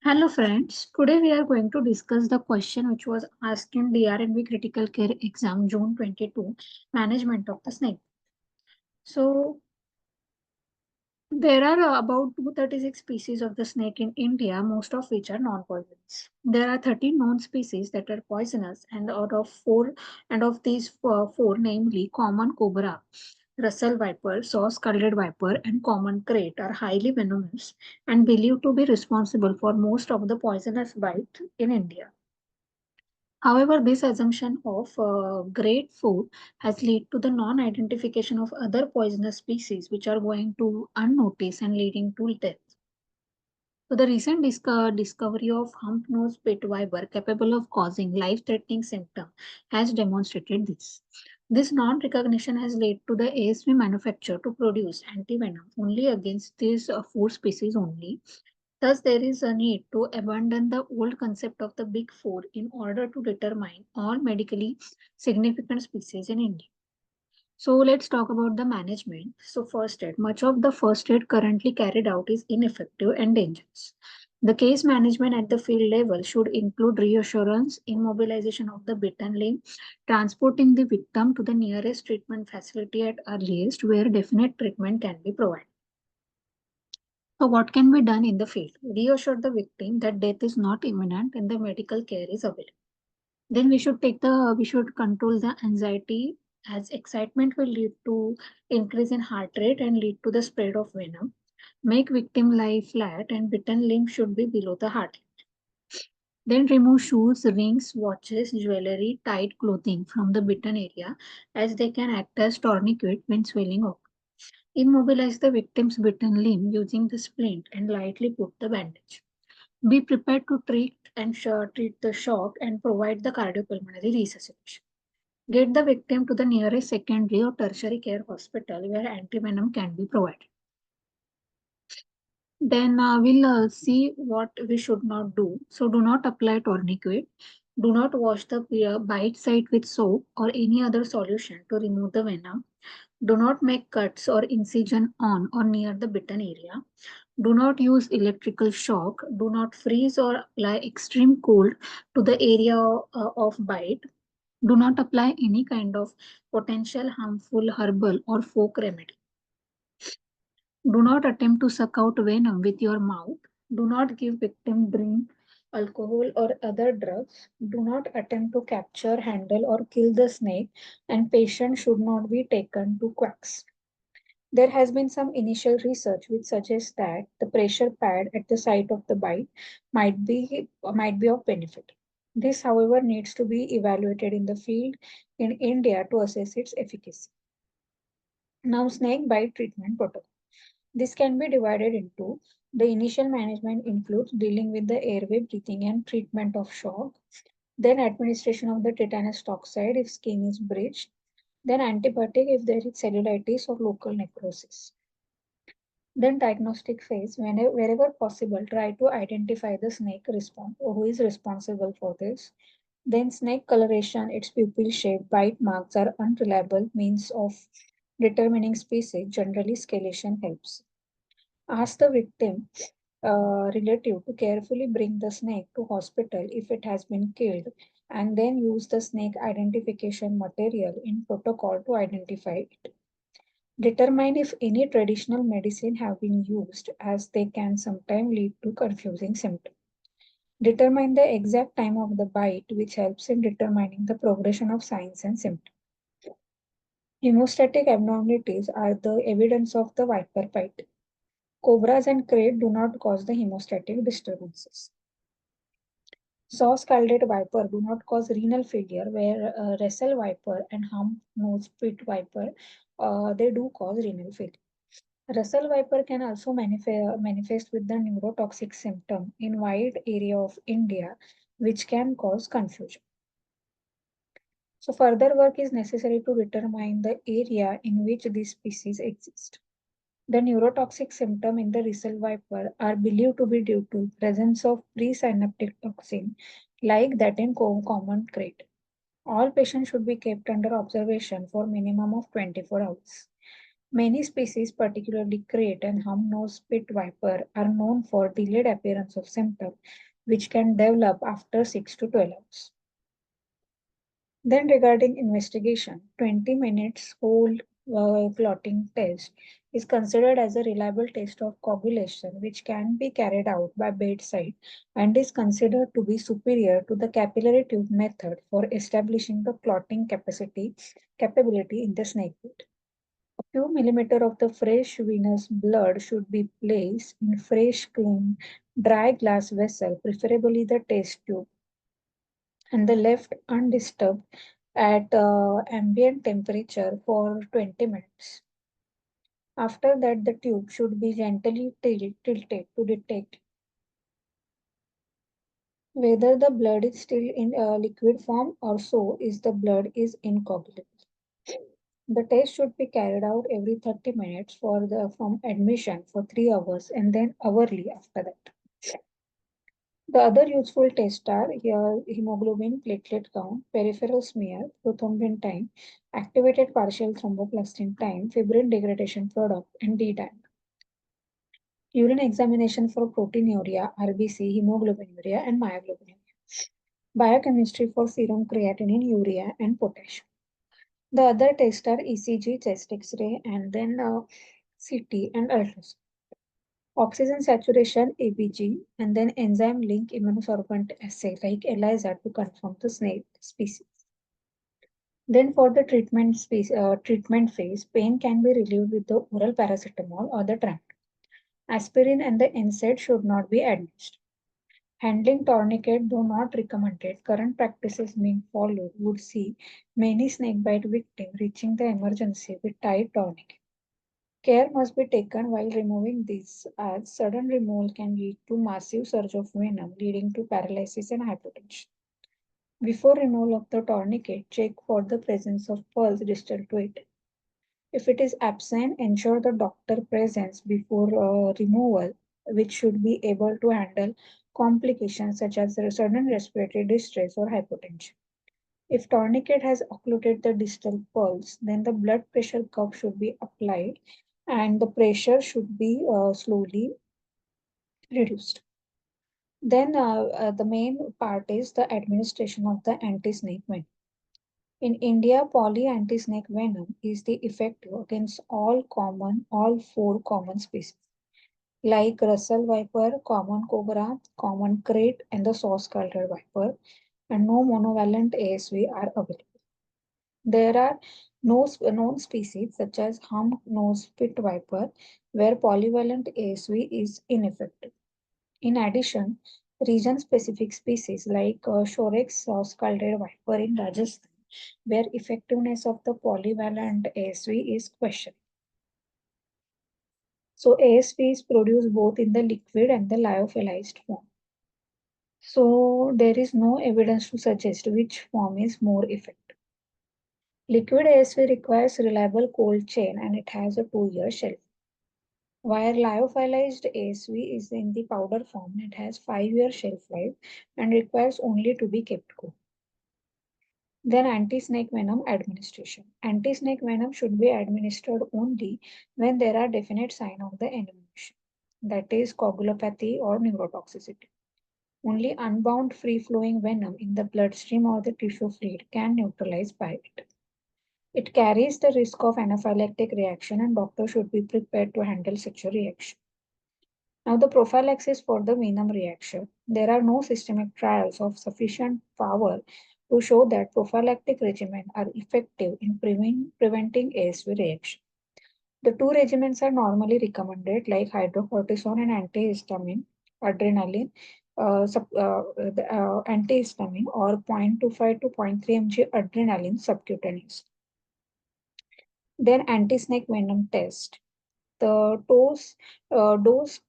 Hello friends, today we are going to discuss the question which was asked in DRNB Critical Care Exam June 22, Management of the Snake. So there are about 236 species of the snake in India, most of which are non-poisonous. There are 13 known species that are poisonous, and of these four, namely common cobra, Russell viper, saw-scalded viper, and common krait, are highly venomous and believed to be responsible for most of the poisonous bite in India. However, this assumption of great food has led to the non-identification of other poisonous species which are going to unnoticed and leading to death. So the recent discovery of hump-nosed pit viper capable of causing life-threatening symptoms has demonstrated this. This non-recognition has led to the ASV manufacturer to produce antivenom only against these four species only. Thus, there is a need to abandon the old concept of the big four in order to determine all medically significant species in India. So, let's talk about the management. So, first aid. Much of the first aid currently carried out is ineffective and dangerous. The case management at the field level should include reassurance, immobilization of the bitten limb, transporting the victim to the nearest treatment facility at earliest where definite treatment can be provided. So, what can be done in the field? Reassure the victim that death is not imminent and the medical care is available. Then we should control the anxiety as excitement will lead to increase in heart rate and lead to the spread of venom. Make victim lie flat and bitten limb should be below the heart. Then remove shoes, rings, watches, jewelry, tight clothing from the bitten area as they can act as tourniquet when swelling occurs. Immobilize the victim's bitten limb using the splint and lightly put the bandage. Be prepared to treat the shock and provide the cardiopulmonary resuscitation. Get the victim to the nearest secondary or tertiary care hospital where antivenom can be provided. Then we'll see what we should not do. So do not apply tourniquet. Do not wash the bite site with soap or any other solution to remove the venom. Do not make cuts or incision on or near the bitten area. Do not use electrical shock. Do not freeze or apply extreme cold to the area of bite. Do not apply any kind of potential harmful herbal or folk remedy. Do not attempt to suck out venom with your mouth. Do not give victim drink, alcohol or other drugs. Do not attempt to capture, handle or kill the snake, and patient should not be taken to quacks. There has been some initial research which suggests that the pressure pad at the site of the bite might be of benefit. This, however, needs to be evaluated in the field in India to assess its efficacy. Now, snake bite treatment protocol. This can be divided into the initial management includes dealing with the airway breathing and treatment of shock, then administration of the tetanus toxoid if skin is breached, then antibiotic if there is cellulitis or local necrosis. Then diagnostic phase, wherever possible, try to identify the snake response or who is responsible for this. Then snake coloration, its pupil shape, bite marks are unreliable means of determining species. Generally, scalation helps. Ask the victim relative to carefully bring the snake to hospital if it has been killed and then use the snake identification material in protocol to identify it. Determine if any traditional medicine have been used as they can sometimes lead to confusing symptoms. Determine the exact time of the bite which helps in determining the progression of signs and symptoms. Hemostatic abnormalities are the evidence of the viper bite. Cobras and krait do not cause the hemostatic disturbances. Saw-scalded viper do not cause renal failure, where Russell viper and hump-nosed pit viper they do cause renal failure. Russell viper can also manifest with the neurotoxic symptom in wide area of India, which can cause confusion. So further work is necessary to determine the area in which these species exist. The neurotoxic symptom in the Russell viper are believed to be due to presence of presynaptic toxin like that in common krait. All patients should be kept under observation for minimum of 24 hours. Many species, particularly krait and hum-nosed pit viper, are known for delayed appearance of symptoms, which can develop after 6 to 12 hours. Then regarding investigation, 20 minutes whole clotting test is considered as a reliable test of coagulation which can be carried out by bedside and is considered to be superior to the capillary tube method for establishing the clotting capability in the snake pit. A few millimeters of the fresh venous blood should be placed in fresh, clean, dry glass vessel, preferably the test tube, and the left undisturbed at ambient temperature for 20 minutes. After that, the tube should be gently tilted to detect whether the blood is still in liquid form or so is the blood is incoagulable. The test should be carried out every 30 minutes from admission for 3 hours and then hourly after that. The other useful tests are here hemoglobin platelet count, peripheral smear, prothrombin time, activated partial thromboplastin time, fibrin degradation product, and D-dimer. Urine examination for proteinuria, RBC, hemoglobinuria, and myoglobinuria. Biochemistry for serum creatinine, urea, and potassium. The other tests are ECG, chest X-ray, and then CT and ultrasound. Oxygen saturation, ABG, and then enzyme link immunosorbent assay like ELISA to confirm the snake species. Then for the treatment phase, pain can be relieved with the oral paracetamol or the Tramadol. Aspirin and the NSAID should not be administered. Handling tourniquet, though not recommended, current practices being followed would see many snakebite victims reaching the emergency with tied tourniquet. Care must be taken while removing these, as sudden removal can lead to massive surge of venom, leading to paralysis and hypotension. Before removal of the tourniquet, check for the presence of pulse distal to it. If it is absent, ensure the doctor presence before removal, which should be able to handle complications such as sudden respiratory distress or hypotension. If tourniquet has occluded the distal pulse, then the blood pressure cuff should be applied and the pressure should be slowly reduced. Then the main part is the administration of the anti-snake venom. In India, poly anti-snake venom is the effective against all four common species like Russell viper, common cobra, common krait, and the saw-scalded viper, and no monovalent ASV are available. There are no known species such as hump-nosed pit viper where polyvalent ASV is ineffective. In addition, region-specific species like Shorex scalded viper in Rajasthan, where effectiveness of the polyvalent ASV is questioned. So ASV is produced both in the liquid and the lyophilized form. So there is no evidence to suggest which form is more effective. Liquid ASV requires reliable cold chain and it has a 2-year shelf. While lyophilized ASV is in the powder form, it has 5-year shelf life and requires only to be kept cool. Then anti-snake venom administration. Anti-snake venom should be administered only when there are definite signs of the envenomation, that is coagulopathy or neurotoxicity. Only unbound free-flowing venom in the bloodstream or the tissue fluid can neutralize by it. It carries the risk of anaphylactic reaction and doctor should be prepared to handle such a reaction. Now the prophylaxis for the venom reaction. There are no systemic trials of sufficient power to show that prophylactic regimens are effective in preventing ASV reaction. The two regimens are normally recommended like hydrocortisone and antihistamine, adrenaline, antihistamine or 0.25 to 0.3 mg adrenaline subcutaneous. Then anti-snake venom test. The dose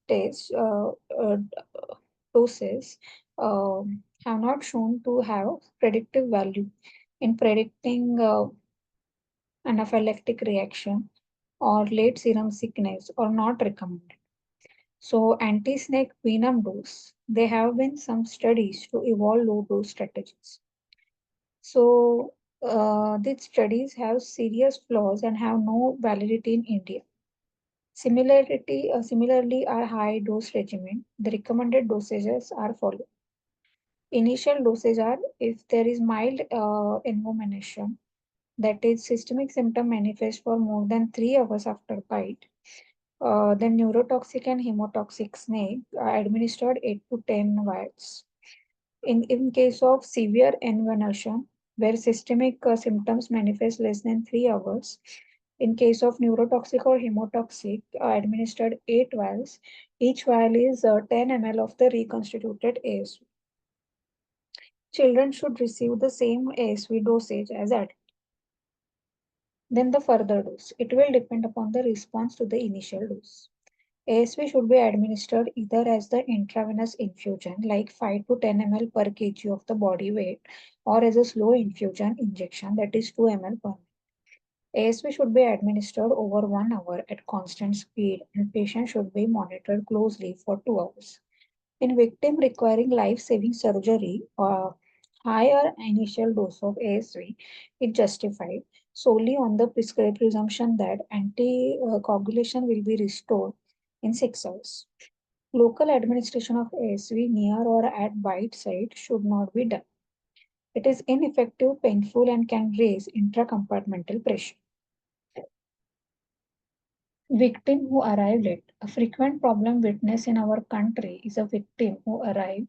test doses have not shown to have predictive value in predicting anaphylactic reaction or late serum sickness or not recommended. So anti-snake venom dose, there have been some studies to evolve low dose strategies. So These studies have serious flaws and have no validity in India. Similarly, our high dose regimen, the recommended dosages are followed. Initial dosage are if there is mild envenomination, that is systemic symptom manifest for more than 3 hours after bite, then neurotoxic and hemotoxic snake administered 8 to 10 vials. In case of severe envenomination, where systemic symptoms manifest less than 3 hours, in case of neurotoxic or hemotoxic, administered 8 vials. Each vial is 10 ml of the reconstituted ASV. Children should receive the same ASV dosage as adults. Then the further dose. It will depend upon the response to the initial dose. ASV should be administered either as the intravenous infusion, like 5 to 10 ml per kg of the body weight, or as a slow infusion injection, that is 2 ml per minute. ASV should be administered over 1 hour at constant speed, and patient should be monitored closely for 2 hours. In victim requiring life-saving surgery, higher initial dose of ASV is justified solely on the prescribed presumption that anticoagulation will be restored in 6 hours. Local administration of ASV near or at bite site should not be done. It is ineffective, painful, and can raise intracompartmental pressure. Victim who arrive late. A frequent problem witnessed in our country is a victim who arrive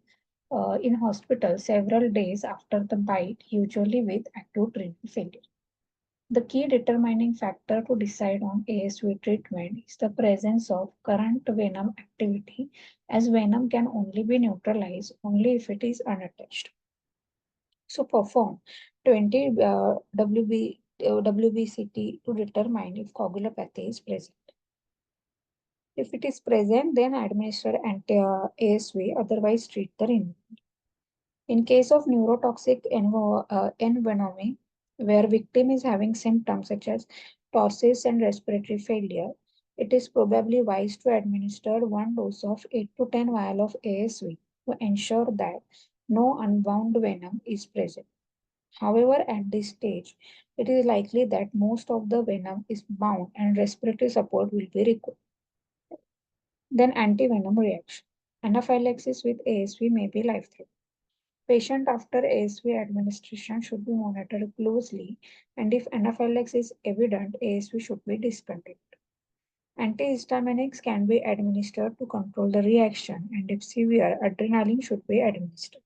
in hospital several days after the bite, usually with acute renal failure. The key determining factor to decide on ASV treatment is the presence of current venom activity, as venom can only be neutralized only if it is unattached. So perform 20 WBCT to determine if coagulopathy is present. If it is present, then administer ASV, otherwise treat the renal. In case of neurotoxic envenomy, where victim is having symptoms such as ptosis and respiratory failure, it is probably wise to administer one dose of 8 to 10 vial of ASV to ensure that no unbound venom is present. However, at this stage, it is likely that most of the venom is bound and respiratory support will be required. Then antivenom reaction. Anaphylaxis with ASV may be life-threatening. Patient after ASV administration should be monitored closely, and if anaphylaxis is evident, ASV should be discontinued. Antihistaminics can be administered to control the reaction, and if severe, adrenaline should be administered.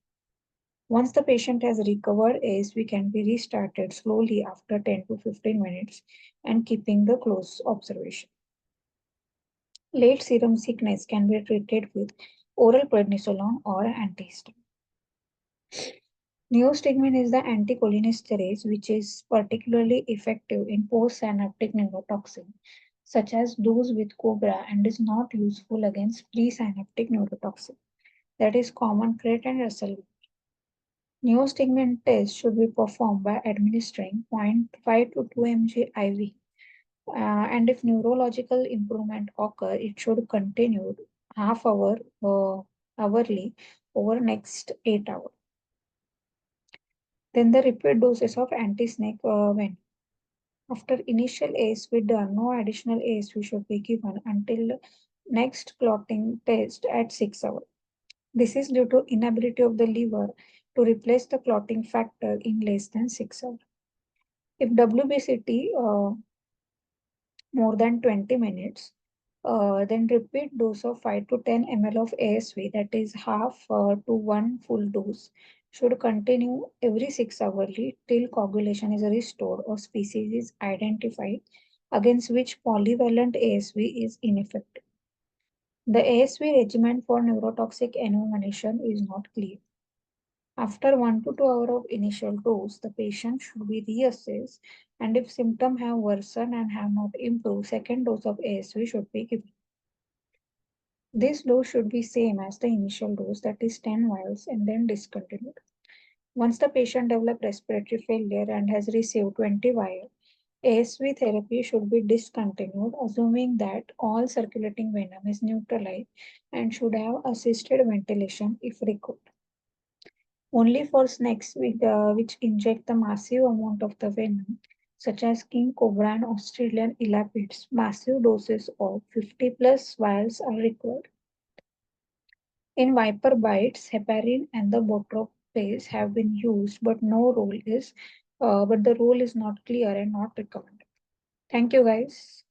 Once the patient has recovered, ASV can be restarted slowly after 10 to 15 minutes and keeping the close observation. Late serum sickness can be treated with oral prednisolone or antihistamine. Neostigmine is the anticholinesterase, which is particularly effective in postsynaptic neurotoxin, such as those with cobra, and is not useful against presynaptic neurotoxin, that is common crate and Russell. Neostigmine test should be performed by administering zero point 0.5 to 2 mg IV, and if neurological improvement occur, it should continue half hour hourly over next 8 hours. Then the repeat doses of anti-snake venom. After initial ASV done, no additional ASV should be given until next clotting test at 6 hours. This is due to inability of the liver to replace the clotting factor in less than 6 hours. If WBCT more than 20 minutes, then repeat dose of 5 to 10 ml of ASV, that is half to one full dose, should continue every 6 hourly till coagulation is restored or species is identified against which polyvalent ASV is ineffective. The ASV regimen for neurotoxic envenomination is not clear. After 1 to 2 hours of initial dose, the patient should be reassessed, and if symptoms have worsened and have not improved, second dose of ASV should be given. This dose should be same as the initial dose, that is 10 vials, and then discontinued. Once the patient develops respiratory failure and has received 20 vials, ASV therapy should be discontinued, assuming that all circulating venom is neutralized and should have assisted ventilation if required. Only for snakes which inject the massive amount of the venom, such as king cobra and Australian elapids, massive doses of 50 plus vials are required. In viper bites, heparin and the botropase have been used, but the role is not clear and not recommended. Thank you, guys.